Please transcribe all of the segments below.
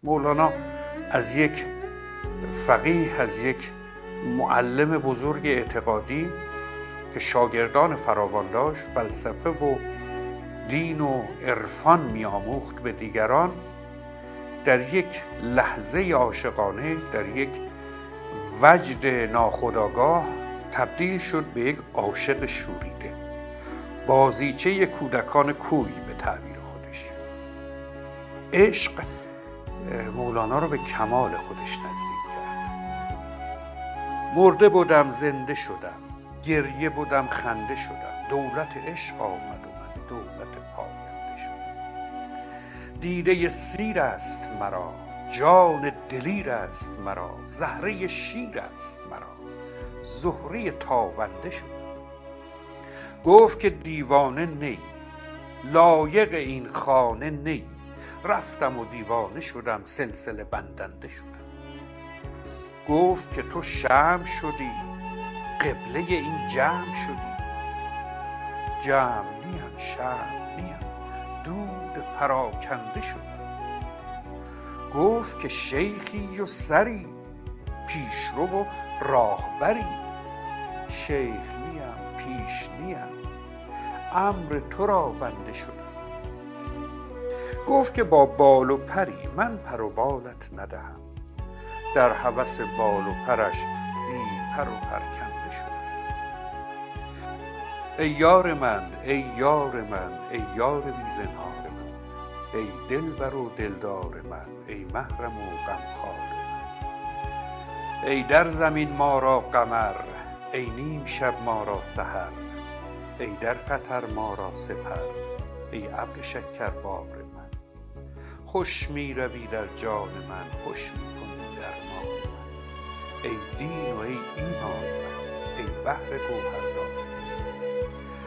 مولانا از یک فقیه، از یک معلم بزرگ اعتقادی که شاگردان فراوان داشت، فلسفه و دین و عرفان می‌آموخت به دیگران، در یک لحظه عاشقانه، در یک وجد ناخودآگاه تبدیل شد به یک عاشق شوریده، بازیچه کودکان کوی به تعبیر خودش. عشق مولانا رو به کمال خودش نزدیک کرد. مرده بودم زنده شدم، گریه بودم خنده شدم، دولت عشق آمد و من دولت پاینده شدم. دیده سیر است مرا، جان دلیر است مرا، زهره شیر است مرا، زهره تابنده شدم. گفت که دیوانه نی، لایق این خانه نی، رفتم و دیوانه شدم، سلسله بندنده شدم. گفت که تو شمع شدی، قبله این جمع شدی، جمع نیم شمع نیم، دود پراکنده شدم. گفت که شیخی و سری، پیشرو و راهبری، شیخ نیم پیش نیم، امر تو را بنده شدم. گفت که با بال و پری من پر و بالت ندهم، در هوس بال و پرش بی پر و پرکنده شدم. ای یار من، ای یار من، ای یار بی زنهار من، ای دلبر و دلدار من، ای محرم و غمخوار من. ای در زمین ما را قمر، ای نیم شب ما را سحر، ای در خطر ما را سپر، ای ابر شکربار من. خوش می روی در جان من، خوش می کنی درمان من، ای دین و ای ایمان من، ای بحر گوهردار من.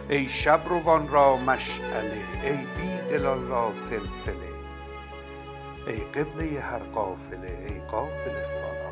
ای شب روان را مشعله، ای بی دلان را سلسله، ای قبله هر قافله، ای قافله سالار.